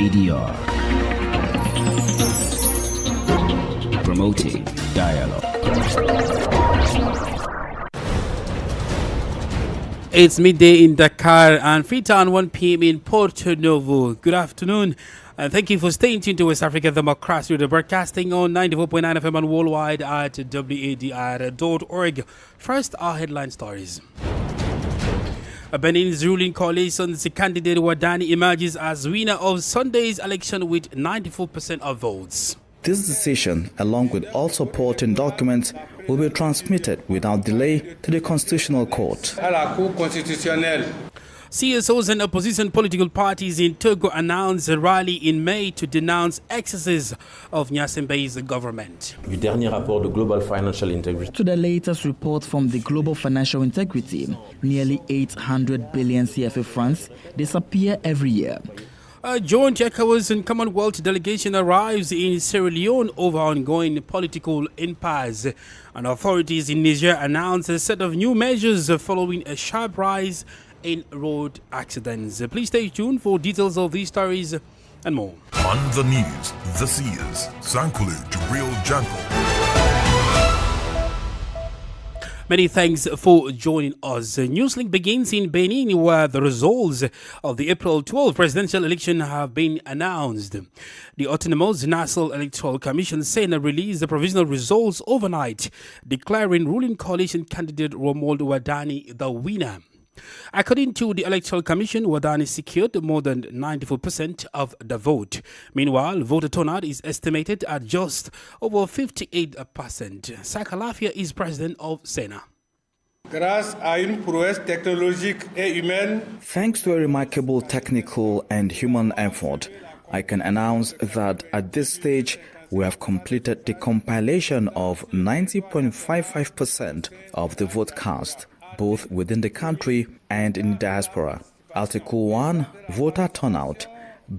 ADR. Promoting dialogue. It's midday in Dakar and Freetown 1 p.m. in Porto Novo. Good afternoon and thank you for staying tuned to West Africa Democracy Radio, broadcasting on 94.9 FM and worldwide at wadr.org. First, our headline stories. Benin's ruling coalition's candidate Wadani emerges as winner of Sunday's election with 94% of votes. This decision, along with all supporting documents, will be transmitted without delay to the Constitutional Court. CSOs and opposition political parties in Togo announced a rally in May to denounce excesses of Nyasimbe's government. Du dernier rapport de Global Financial Integrity. To the latest report from the Global Financial Integrity, nearly 800 billion CFA francs disappear every year. A joint ECOWAS and Commonwealth delegation arrives in Sierra Leone over ongoing political impasse. And authorities in Niger announced a set of new measures following a sharp rise in road accidents. Please stay tuned for details of these stories and more. On the news, this is Sankulu Jubril Janko. Many thanks for joining us. Newslink begins in Benin, where the results of the April 12 presidential election have been announced. The Autonomous National Electoral Commission Sena released the provisional results overnight, declaring ruling coalition candidate Romuald Wadani the winner. According to the Electoral Commission, Wadani secured more than 94% of the vote. Meanwhile, voter turnout is estimated at just over 58%. Sakalafia is president of Sena. Thanks to a remarkable technical and human effort, I can announce that at this stage, we have completed the compilation of 90.55% of the vote cast, both within the country and in diaspora. Article 1, voter turnout.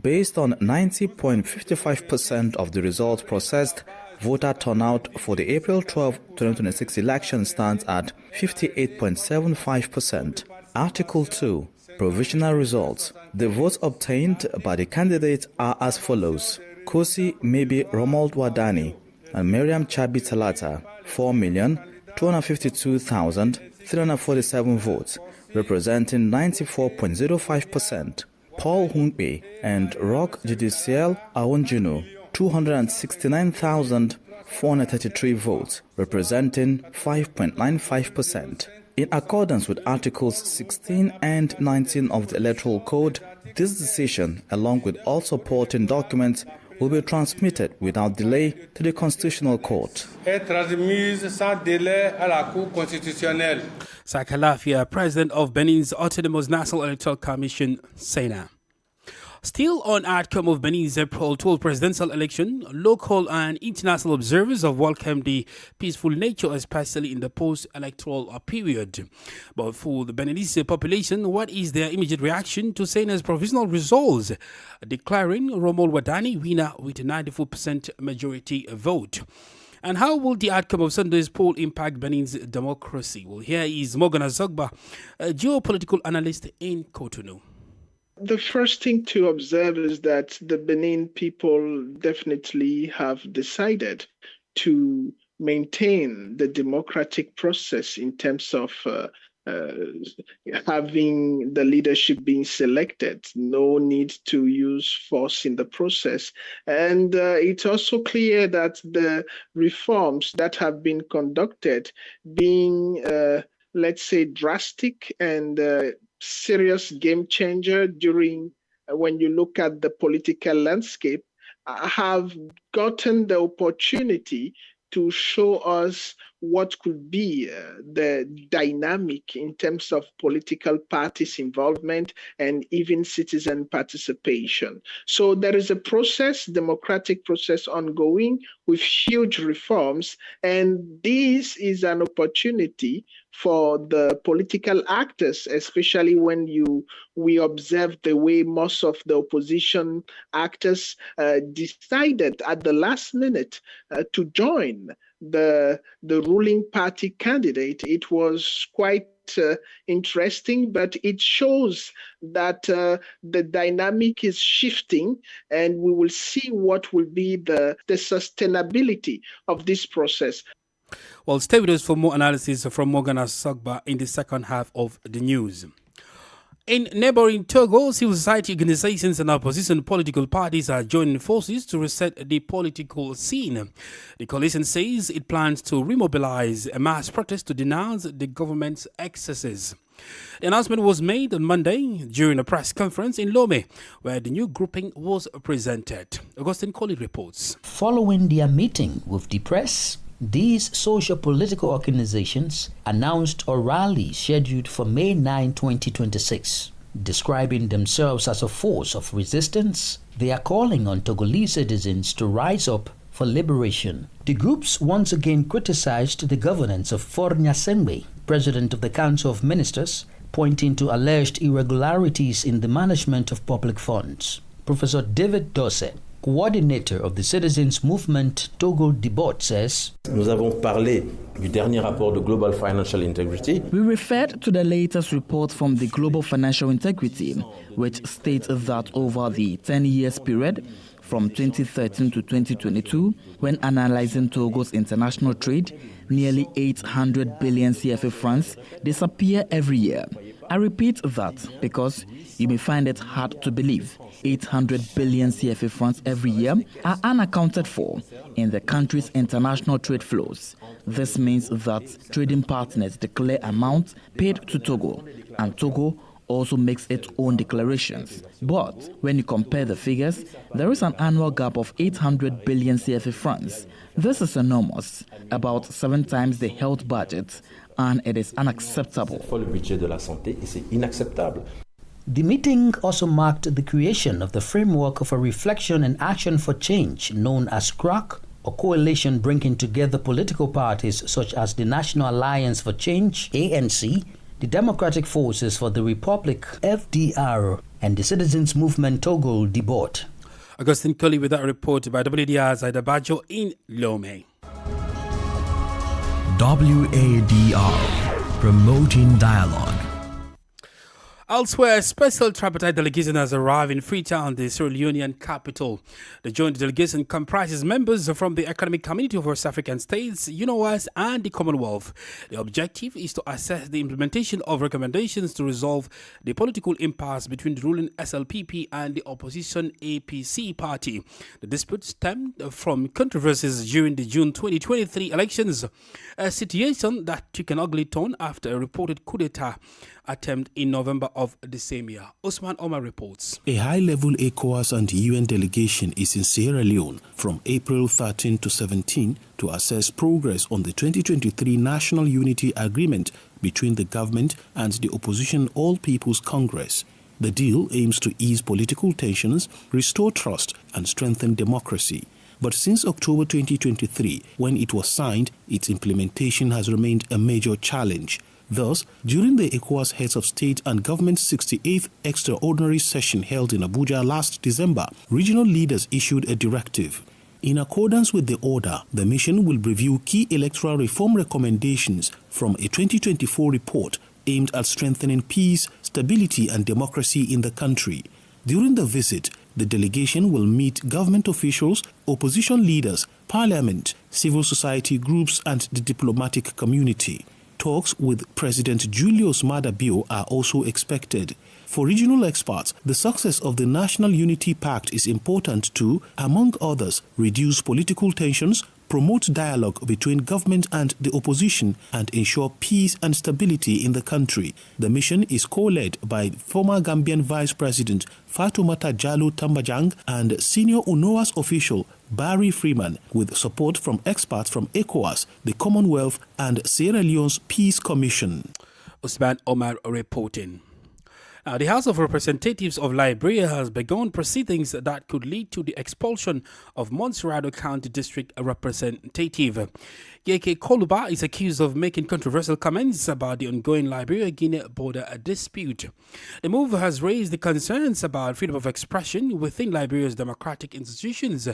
Based on 90.55% of the results processed, voter turnout for the April 12, 2026 election stands at 58.75%. Article 2, provisional results. The votes obtained by the candidates are as follows. Kosi Mebi Romuald Wadani and Miriam Chabi Talata, 4,252,347 votes, representing 94.05%. Paul Hunkbe and Rock Judicial Aonjuno, 269,433 votes, representing 5.95%. In accordance with Articles 16 and 19 of the Electoral Code, this decision, along with all supporting documents, will be transmitted without delay to the Constitutional Court. Sakalafia, president of Benin's Autonomous National Electoral Commission, Sena. Still on outcome of Benin's April 12 presidential election, local and international observers have welcomed the peaceful nature, especially in the post-electoral period. But for the Beninese population, what is their immediate reaction to Sena's provisional results, declaring Romuald Wadani winner with a 94% majority vote? And how will the outcome of Sunday's poll impact Benin's democracy? Well, here is Morgan Azogba, a geopolitical analyst in Cotonou. The first thing to observe is that the Benin people definitely have decided to maintain the democratic process in terms of having the leadership being selected, no need to use force in the process. And it's also clear that the reforms that have been conducted, being, let's say, drastic and serious game changer during when you look at the political landscape, have gotten the opportunity to show us what could be the dynamic in terms of political parties' involvement and even citizen participation. So there is a process, democratic process ongoing with huge reforms, and this is an opportunity for the political actors, especially when we observe the way most of the opposition actors decided at the last minute to join the ruling party candidate. It was quite quite interesting, but it shows that the dynamic is shifting, and we will see what will be the sustainability of this process. Well, stay with us for more analysis from Morgana Sogba in the second half of the news. In neighboring Togo, civil society organizations and opposition political parties are joining forces to reset the political scene. The coalition says it plans to remobilize a mass protest to denounce the government's excesses. The announcement was made on Monday during a press conference in Lomé, where the new grouping was presented. Augustine Colley reports. Following their meeting with the press, these socio-political organizations announced a rally scheduled for May 9, 2026. Describing themselves as a force of resistance, they are calling on Togolese citizens to rise up for liberation. The groups once again criticized the governance of Faure Gnassingbé, president of the Council of Ministers, pointing to alleged irregularities in the management of public funds. Professor David Dossé, coordinator of the Citizens Movement Togo Debot, says, Nous avons parlé du dernier rapport de Global Financial Integrity. We referred to the latest report from the Global Financial Integrity, which states that over the 10 years period from 2013 to 2022, when analyzing Togo's international trade, nearly 800 billion CFA francs disappear every year. I repeat that because you may find it hard to believe 800 billion CFA francs every year are unaccounted for in the country's international trade flows. This means that trading partners declare amounts paid to Togo, and Togo also makes its own declarations. But when you compare the figures, there is an annual gap of 800 billion CFA francs. This is enormous, about 7 times the health budget, and it is unacceptable. Le budget de la santé, et c'est inacceptable. The meeting also marked the creation of the framework of a reflection and action for change known as CRAC, a coalition bringing together political parties such as the National Alliance for Change, ANC, the Democratic Forces for the Republic, FDR, and the Citizens Movement Togo Debot. Augustine Colley with that report by WDR's Idabajo in Lomé. WADR, promoting dialogue. Elsewhere, a special tripartite delegation has arrived in Freetown, the Sierra Leonean capital. The joint delegation comprises members from the Economic Community of West African States, UNOWAS, and the Commonwealth. The objective is to assess the implementation of recommendations to resolve the political impasse between the ruling SLPP and the opposition APC party. The dispute stemmed from controversies during the June 2023 elections, a situation that took an ugly turn after a reported coup d'etat attempt in November of the same year. Osman Omar reports. A high-level ECOWAS and UN delegation is in Sierra Leone from April 13 to 17 to assess progress on the 2023 National Unity Agreement between the government and the opposition All People's Congress. The deal aims to ease political tensions, restore trust, and strengthen democracy. But since October 2023, when it was signed, its implementation has remained a major challenge. Thus, during the ECOWAS Heads of State and Government's 68th Extraordinary Session held in Abuja last December, regional leaders issued a directive. In accordance with the order, the mission will review key electoral reform recommendations from a 2024 report aimed at strengthening peace, stability, and democracy in the country. During the visit, the delegation will meet government officials, opposition leaders, parliament, civil society groups, and the diplomatic community. Talks with President Julius Maada Bio are also expected. For regional experts, the success of the National Unity Pact is important to, among others, reduce political tensions, promote dialogue between government and the opposition, and ensure peace and stability in the country. The mission is co-led by former Gambian Vice President Fatoumata Jallow Tambajang and senior UNOWAS official Barry Freeman, with support from experts from ECOWAS, the Commonwealth, and Sierra Leone's Peace Commission. Osman Omar reporting. Now, the House of Representatives of Liberia has begun proceedings that could lead to the expulsion of Montserrado County District Representative. Yeke Koluba is accused of making controversial comments about the ongoing Liberia-Guinea border dispute. The move has raised the concerns about freedom of expression within Liberia's democratic institutions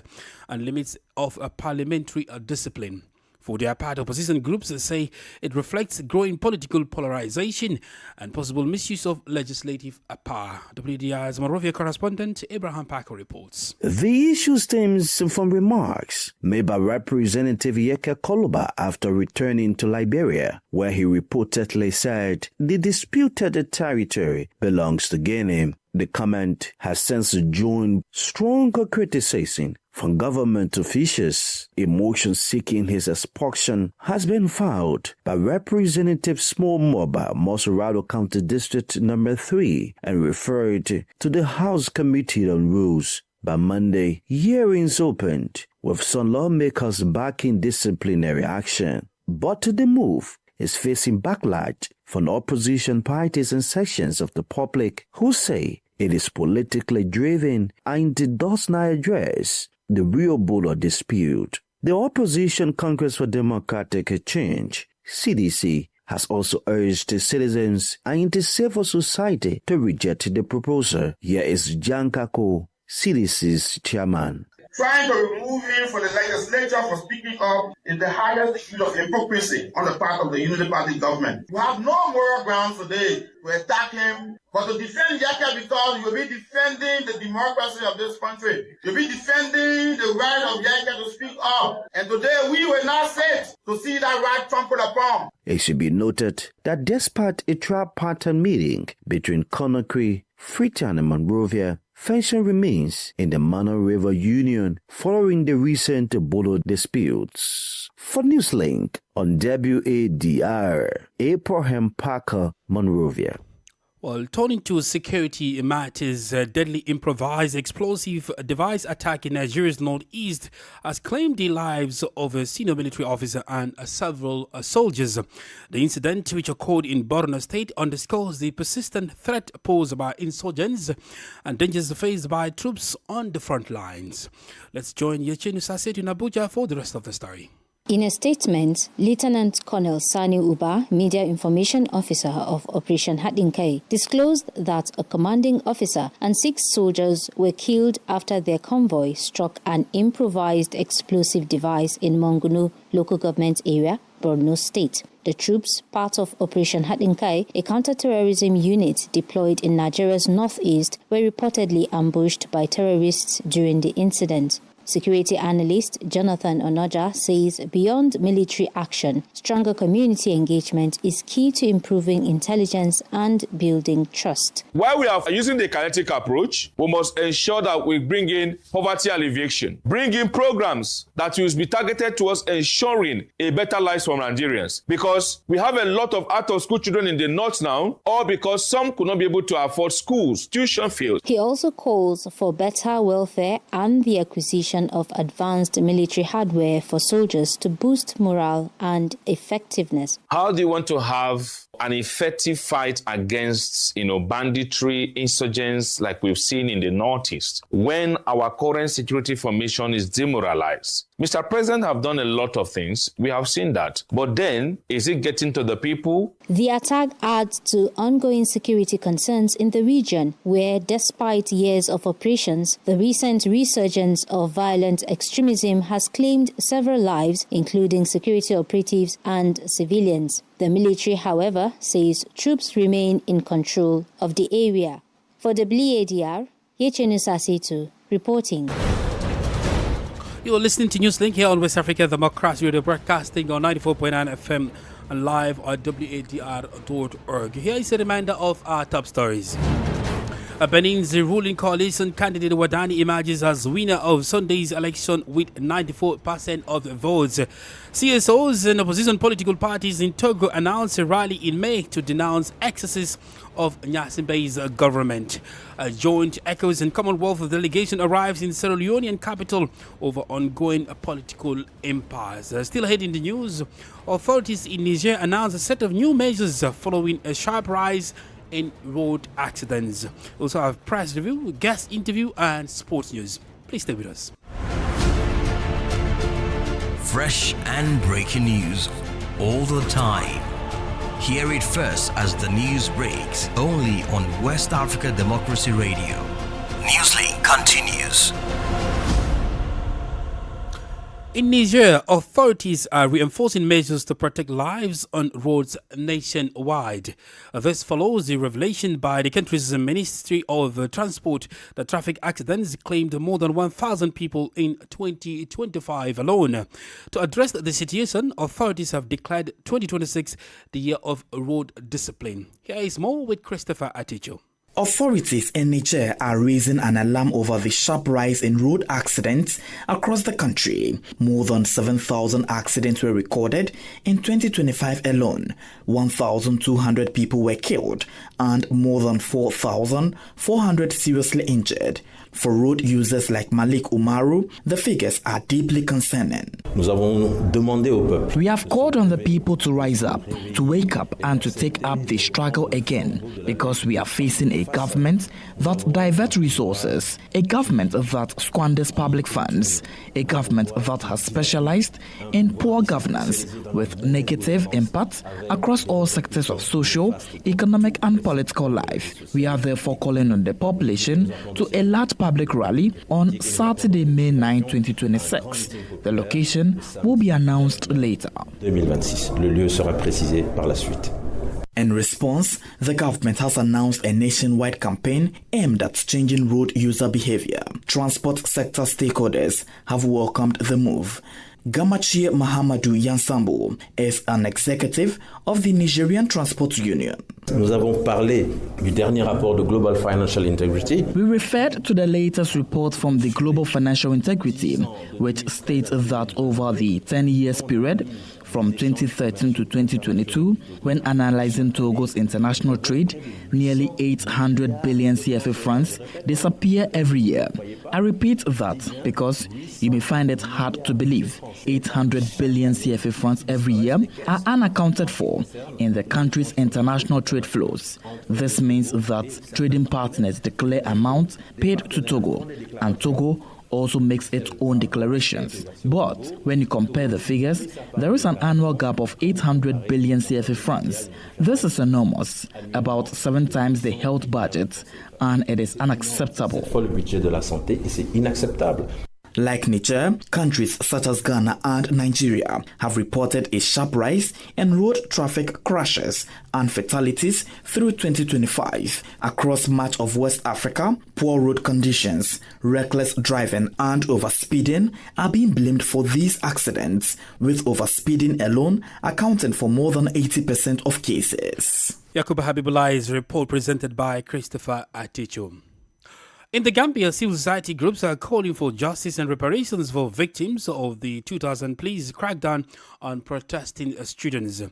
and limits of parliamentary discipline. For their part, opposition groups say it reflects growing political polarization and possible misuse of legislative power. WDI's Monrovia correspondent Abraham Packer reports. The issue stems from remarks made by Representative Yeke Koloba after returning to Liberia, where he reportedly said the disputed territory belongs to Guinea. The comment has since joined stronger criticism from government officials. A motion seeking his expulsion has been filed by Representative Small Moba, Mosurado County District Number 3, and referred to the House Committee on Rules. By Monday, hearings opened, with some lawmakers backing disciplinary action. But the move is facing backlash from opposition parties and sections of the public who say it is politically driven and does not address the real border dispute. The Opposition Congress for Democratic Change, CDC, has also urged citizens and the civil society to reject the proposal. Here is Jankako, CDC's chairman. Trying to remove him from the legislature for speaking up is the highest degree of hypocrisy on the part of the Unity Party government. We have no moral grounds today to attack him, but to defend Yaka because you'll be defending the democracy of this country. You'll be defending the right of Yaka to speak up. And today we were not set to see that right trampled upon. It should be noted that despite a tripartite meeting between Conakry, Freetown and Monrovia, tension remains in the Mano River Union following the recent border disputes. For Newslink on WADR, Abraham Parker, Monrovia. Well, turning to security matters, a deadly improvised explosive device attack in Nigeria's northeast has claimed the lives of a senior military officer and several soldiers. The incident, which occurred in Borno State, underscores the persistent threat posed by insurgents and dangers faced by troops on the front lines. Let's join Yechinu Saset in Abuja for the rest of the story. In a statement, Lieutenant Colonel Sani Uba, Media Information Officer of Operation Hadinkai, disclosed that a commanding officer and 6 soldiers were killed after their convoy struck an improvised explosive device in Mongunu local government area, Borno State. The troops, part of Operation Hadinkai, a counter-terrorism unit deployed in Nigeria's northeast, were reportedly ambushed by terrorists during the incident. Security analyst Jonathan Onoja says beyond military action, stronger community engagement is key to improving intelligence and building trust. While we are using the kinetic approach, we must ensure that we bring in poverty alleviation, bring in programs that will be targeted towards ensuring a better life for Nigerians. Because we have a lot of out-of-school children in the north now, or because some could not be able to afford schools, tuition fields. He also calls for better welfare and the acquisition of advanced military hardware for soldiers to boost morale and effectiveness. How do you want to have an effective fight against, banditry, insurgents like we've seen in the Northeast when our current security formation is demoralized? Mr. President have done a lot of things. We have seen that. But then, is it getting to the people? The attack adds to ongoing security concerns in the region, where despite years of operations, the recent resurgence of violent extremism has claimed several lives, including security operatives and civilians. The military, however, says troops remain in control of the area. For WADR, Yechenu Sasetu reporting. You're listening to Newslink here on West Africa Democracy Radio, broadcasting on 94.9 FM and live on WADR.org. Here is a reminder of our top stories. Benin's ruling coalition candidate Wadani emerges as winner of Sunday's election with 94% of the votes. CSOs and opposition political parties in Togo announced a rally in May to denounce excesses of Nyasimbe's government. A joint ECOWAS and Commonwealth delegation arrives in Sierra Leonean capital over ongoing political impasse. Still ahead in the news, authorities in Niger announced a set of new measures following a sharp rise in road accidents. We also have press review, guest interview and sports news. Please stay with us. Fresh and breaking news all the time. Hear it first as the news breaks, only on West Africa Democracy Radio. Newslink continues. In Niger, authorities are reinforcing measures to protect lives on roads nationwide. This follows the revelation by the country's Ministry of Transport that traffic accidents claimed more than 1,000 people in 2025 alone. To address the situation, authorities have declared 2026 the year of road discipline. Here is more with Christopher Aticho. Authorities in Niger are raising an alarm over the sharp rise in road accidents across the country. More than 7,000 accidents were recorded in 2025 alone. 1,200 people were killed and more than 4,400 seriously injured. For road users like Malik Umaru, the figures are deeply concerning. We have called on the people to rise up, to wake up and to take up the struggle again, because we are facing a government that diverts resources, a government that squanders public funds, a government that has specialized in poor governance with negative impact across all sectors of social, economic and political life. We are therefore calling on the population to a large public rally on Saturday, May 9, 2026. The location will be announced later. 2026. Le lieu sera précisé par la suite. In response, the government has announced a nationwide campaign aimed at changing road user behavior. Transport sector stakeholders have welcomed the move. Gamachie Mahamadou Yansambo is an executive of the Nigerian Transport Union. Nous avons parlé du dernier rapport de Global Financial Integrity. We referred to the latest report from the Global Financial Integrity, which states that over the 10 years period, from 2013 to 2022, when analyzing Togo's international trade, nearly 800 billion CFA francs disappear every year. I repeat that because you may find it hard to believe. 800 billion CFA francs every year are unaccounted for in the country's international trade flows. This means that trading partners declare amounts paid to Togo, and Togo also makes its own declarations. But when you compare the figures, there is an annual gap of 800 billion CFA francs. This is enormous, about 7 times the health budget, and it is unacceptable. Le budget de la santé, et c'est inacceptable. Like Niger, countries such as Ghana and Nigeria have reported a sharp rise in road traffic crashes and fatalities through 2025. Across much of West Africa, poor road conditions, reckless driving and overspeeding are being blamed for these accidents, with overspeeding alone accounting for more than 80% of cases. Yakuba Habibullah's report presented by Christopher Aticho. In the Gambia, civil society groups are calling for justice and reparations for victims of the 2000 police crackdown on protesting students.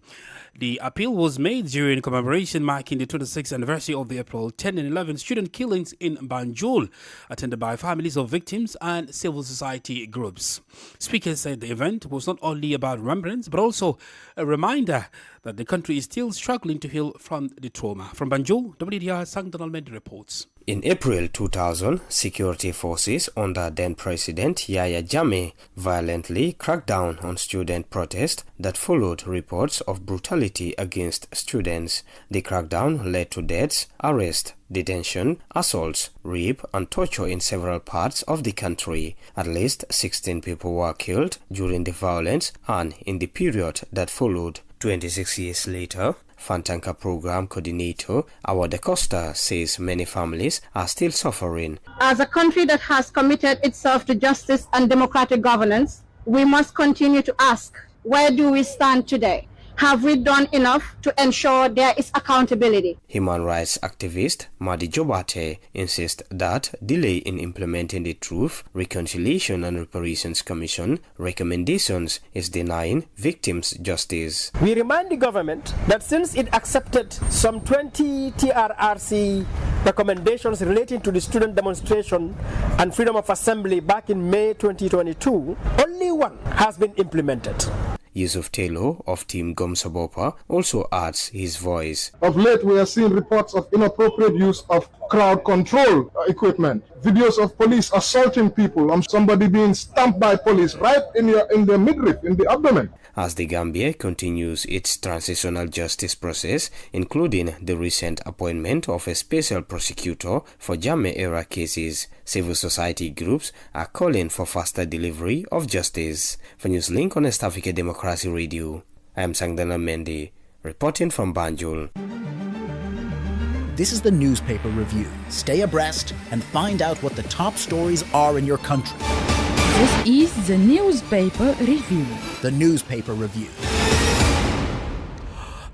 The appeal was made during commemoration marking the 26th anniversary of the April 10 and 11 student killings in Banjul, attended by families of victims and civil society groups. Speakers said the event was not only about remembrance, but also a reminder that the country is still struggling to heal from the trauma. From Banjul, WDR Sang Donald Mendy reports. In April 2000, security forces under then-President Yahya Jammeh violently cracked down on student protests that followed reports of brutality against students. The crackdown led to deaths, arrests, detention, assaults, rape and torture in several parts of the country. At least 16 people were killed during the violence and in the period that followed. 26 years later, Fantanka Program Coordinator Awa Da Costa says many families are still suffering. As a country that has committed itself to justice and democratic governance, we must continue to ask, where do we stand today? Have we done enough to ensure there is accountability? Human rights activist Madi Jobate insists that delay in implementing the Truth, Reconciliation and Reparations Commission recommendations is denying victims justice. We remind the government that since it accepted some 20 TRRC recommendations relating to the student demonstration and freedom of assembly back in May 2022, only one has been implemented. Yusuf Taylor of Team Gomsabopa also adds his voice. Of late, we are seeing reports of inappropriate use of crowd control equipment, videos of police assaulting people, somebody being stamped by police right in the midriff, in the abdomen. as the Gambia continues its transitional justice process, including the recent appointment of a special prosecutor for Jammeh-era cases. Civil society groups are calling for faster delivery of justice. For Newslink on East Africa Democracy Radio, I am Sangdana Mendy, reporting from Banjul. This is the newspaper review. Stay abreast and find out what the top stories are in your country. This is the newspaper review. The newspaper review.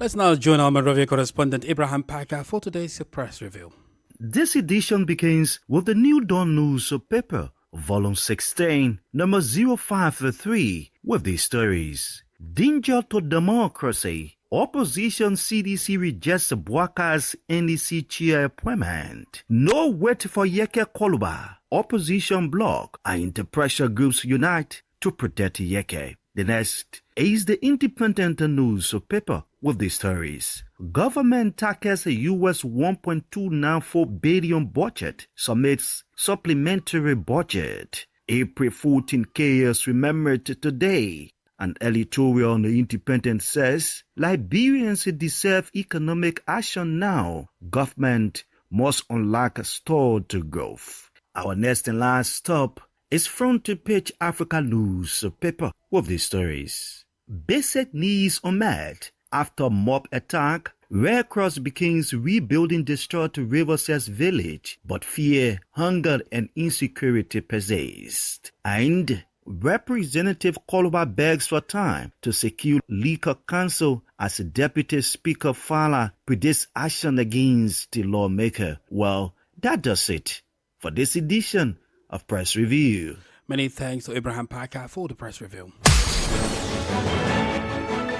Let's now join our Monrovia correspondent Ibrahim Packer for today's press review. This edition begins with the New Dawn newspaper, volume 16, number 053, with these stories. Danger to democracy. Opposition CDC rejects Bwaka's NDC chair appointment. No wait for Yeke Koluba. Opposition bloc and inter-pressure groups unite to protect Yeke. The next is the Independent newspaper with the stories. Government tackles a U.S. $1.294 billion budget, submits supplementary budget. April 14 chaos remembered today. An editorial on the Independent says, Liberians deserve economic action now. Government must unlock stored growth. Our next and last stop is front page Africa newspaper with the stories. Basic needs unmet after mob attack. Red Cross begins rebuilding distraught Riverside village, but fear, hunger, and insecurity persist. And Representative Koluba begs for time to secure Liquor Council as Deputy Speaker Fala predicts action against the lawmaker. Well, that does it for this edition of Press Review. Many thanks to Ibrahim Packer for the press review.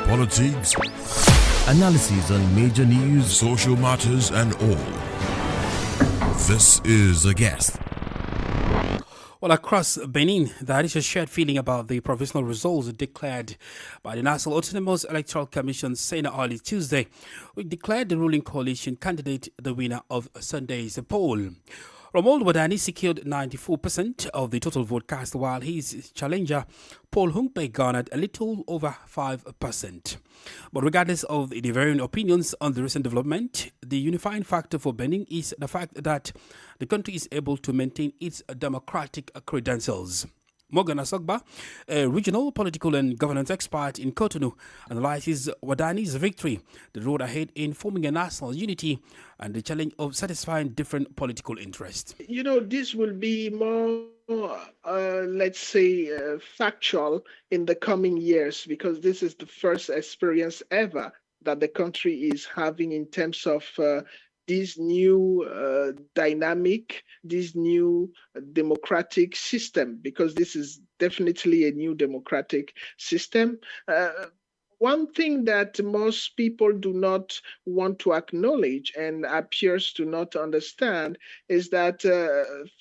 Politics, analysis on major news, social matters, and all. This is a guest. Well, across Benin, there is a shared feeling about the provisional results declared by the National Autonomous Electoral Commission Sena early Tuesday, which declared the ruling coalition candidate the winner of Sunday's poll. Romuald Wadani secured 94% of the total vote cast, while his challenger, Paul Hunkpe, garnered a little over 5%. But regardless of the varying opinions on the recent development, the unifying factor for Benin is the fact that the country is able to maintain its democratic credentials. Morgan Asogba, a regional political and governance expert in Cotonou, analyzes Wadani's victory, the road ahead in forming a national unity, and the challenge of satisfying different political interests. You know, this will be more, factual in the coming years, because this is the first experience ever that the country is having in terms of this new dynamic, this new democratic system, because this is definitely a new democratic system. One thing that most people do not want to acknowledge and appears to not understand is that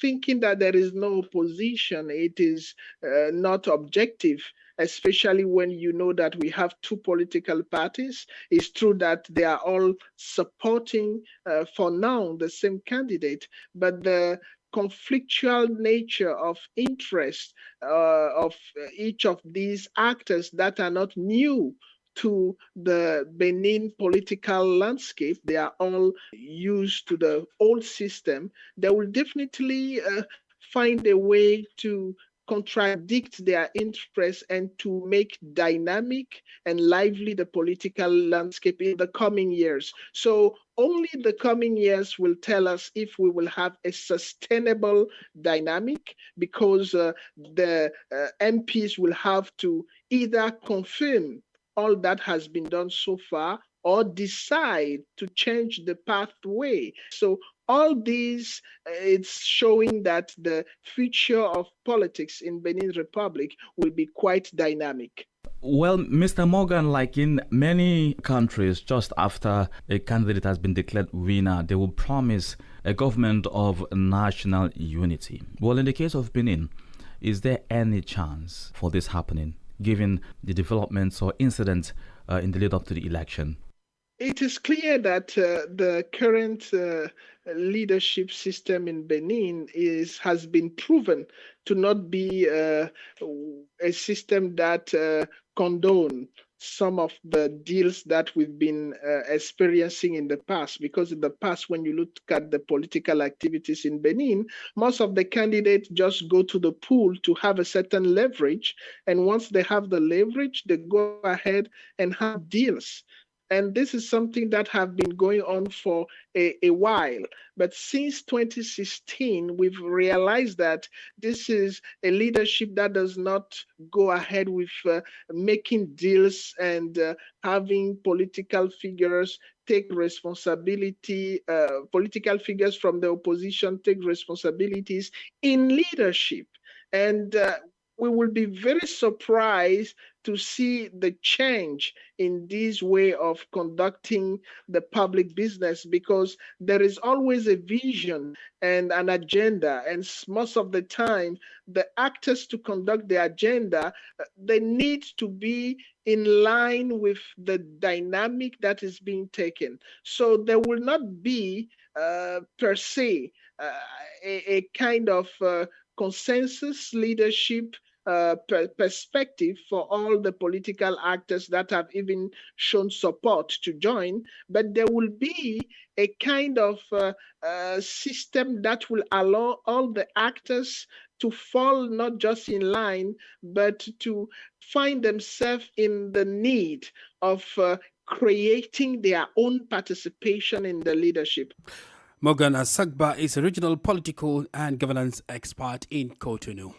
thinking that there is no opposition, it is not objective, especially when you know that we have two political parties. It's true that they are all supporting, for now, the same candidate, but the conflictual nature of interest of each of these actors that are not new to the Benin political landscape, they are all used to the old system. They will definitely find a way to contradict their interests and to make dynamic and lively the political landscape in the coming years. So only the coming years will tell us if we will have a sustainable dynamic, because the MPs will have to either confirm all that has been done so far or decide to change the pathway. So all these, it's showing that the future of politics in Benin Republic will be quite dynamic. Well, Mr. Morgan, like in many countries, just after a candidate has been declared winner, they will promise a government of national unity. Well, in the case of Benin, is there any chance for this happening, given the developments or incidents in the lead up to the election? It is clear that the current leadership system in Benin has been proven to not be a system that condone some of the deals that we've been experiencing in the past, because in the past, when you look at the political activities in Benin, most of the candidates just go to the pool to have a certain leverage, and once they have the leverage, they go ahead and have deals. And this is something that have been going on for a while. But since 2016, we've realized that this is a leadership that does not go ahead with making deals and having political figures take responsibility, political figures from the opposition take responsibilities in leadership. And we will be very surprised to see the change in this way of conducting the public business, because there is always a vision and an agenda. And most of the time, the actors to conduct the agenda, they need to be in line with the dynamic that is being taken. So there will not be, per se, a kind of consensus leadership perspective for all the political actors that have even shown support to join, but there will be a kind of system that will allow all the actors to fall not just in line, but to find themselves in the need of creating their own participation in the leadership. Morgan Asagba is a regional political and governance expert in Cotonou.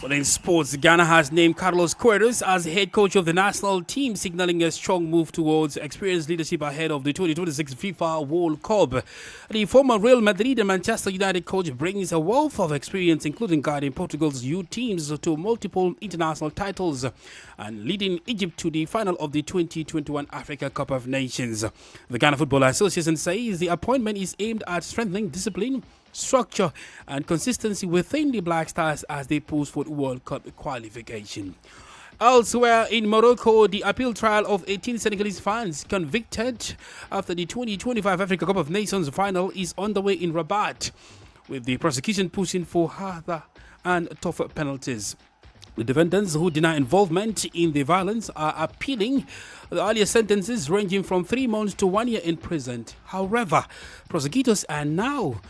Well, in sports, Ghana has named Carlos Queiroz as head coach of the national team, signaling a strong move towards experienced leadership ahead of the 2026 FIFA World Cup. The former Real Madrid and Manchester United coach brings a wealth of experience, including guiding Portugal's youth teams to multiple international titles and leading Egypt to the final of the 2021 Africa Cup of Nations. The Ghana Football Association says the appointment is aimed at strengthening discipline, structure and consistency within the Black Stars as they push for World Cup qualification. Elsewhere in Morocco, the appeal trial of 18 Senegalese fans convicted after the 2025 Africa Cup of Nations final is underway in Rabat, with the prosecution pushing for harder and tougher penalties. The defendants, who deny involvement in the violence, are appealing the earlier sentences ranging from 3 months to 1 year in prison. However, prosecutors are now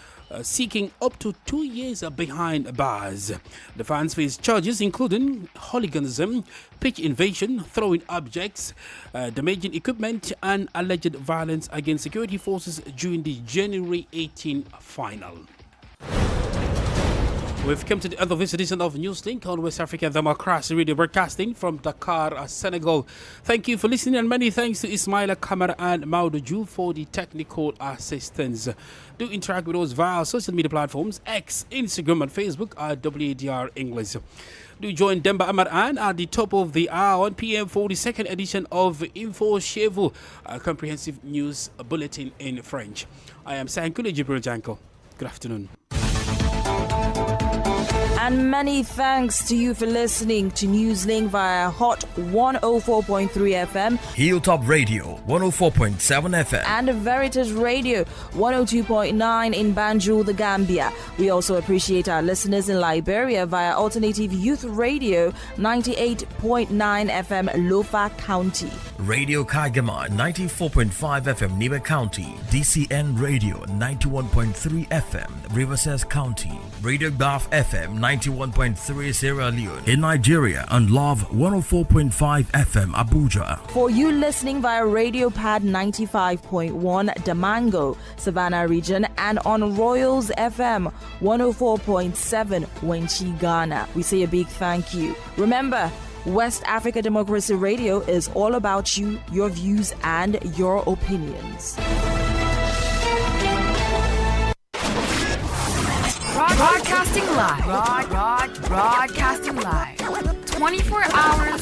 seeking up to 2 years behind bars. The fans face charges including hooliganism, pitch invasion, throwing objects, damaging equipment, and alleged violence against security forces during the January 18 final. We've come to the end of this edition of Newslink on West African Democracy Radio, broadcasting from Dakar, Senegal. Thank you for listening, and many thanks to Ismaila Kamara and Maudoju for the technical assistance. Do interact with us via social media platforms, X, Instagram and Facebook at WADR English. Do join Demba Amar An at the top of the hour, 1 p.m. for the second edition of Info Chevu, a comprehensive news bulletin in French. I am Sankule Jibril Janko. Good afternoon. And many thanks to you for listening to Newslink via Hot 104.3 FM, Hilltop Radio 104.7 FM, and Veritas Radio 102.9 in Banjul, the Gambia. We also appreciate our listeners in Liberia via Alternative Youth Radio 98.9 FM, Lofa County, Radio Kagama 94.5 FM, Nibe County, DCN Radio 91.3 FM, Riverside County, Radio Bath FM 91.3 Sierra Leone in Nigeria, and Love 104.5 FM Abuja. For you listening via Radio Pad 95.1 Damango, Savannah region, and on Royals FM 104.7 Wenchi, Ghana, we say a big thank you. Remember, West Africa Democracy Radio is all about you, your views, and your opinions. Broadcasting live. Broadcasting live. 24 hours.